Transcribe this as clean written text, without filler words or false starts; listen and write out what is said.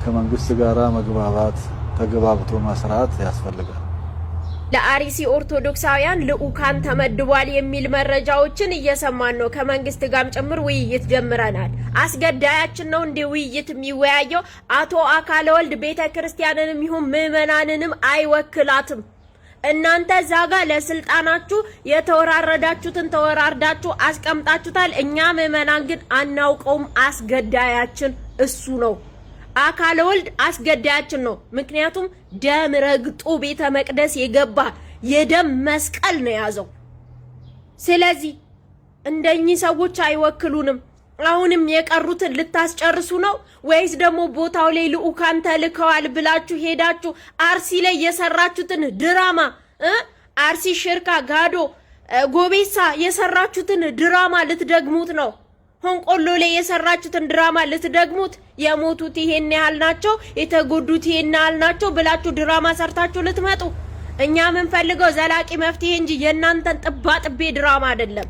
ከመንግስት ጋራ መግባባት ተግባብቶ መስራት ያስፈልጋል። ለአርሲ ኦርቶዶክሳውያን ልኡካን ተመድቧል የሚል መረጃዎችን እየሰማን ነው። ከመንግስት ጋርም ጭምር ውይይት ጀምረናል። አስገዳያችን ነው እንደ ውይይት የሚወያየው። አቶ አካለ ወልድ ቤተክርስቲያንንም ይሁን ምዕመናንንም አይወክላትም። እናንተ ዛጋ ለስልጣናችሁ የተወራረዳችሁትን ተወራርዳችሁ አስቀምጣችሁታል። እኛ ምዕመናን ግን አናውቀውም። አስገዳያችን እሱ ነው። አካለ ወልድ አስገዳያችን ነው። ምክንያቱም ደም ረግጦ ቤተ መቅደስ የገባ የደም መስቀል ነው ያዘው። ስለዚህ እንደኚህ ሰዎች አይወክሉንም። አሁንም የቀሩትን ልታስጨርሱ ነው ወይስ ደግሞ ቦታው ላይ ልኡካን ተልከዋል ብላችሁ ሄዳችሁ አርሲ ላይ የሰራችሁትን ድራማ አርሲ ሽርካ ጋዶ ጎቤሳ የሰራችሁትን ድራማ ልትደግሙት ነው? ሆንቆሎ ላይ የሰራችሁትን ድራማ ልትደግሙት? የሞቱት ይሄን ያህል ናቸው፣ የተጎዱት ይሄን ያህል ናቸው ብላችሁ ድራማ ሰርታችሁ ልትመጡ? እኛ ምን ፈልገው ዘላቂ መፍትሄ እንጂ የእናንተን ጥባጥቤ ድራማ አይደለም።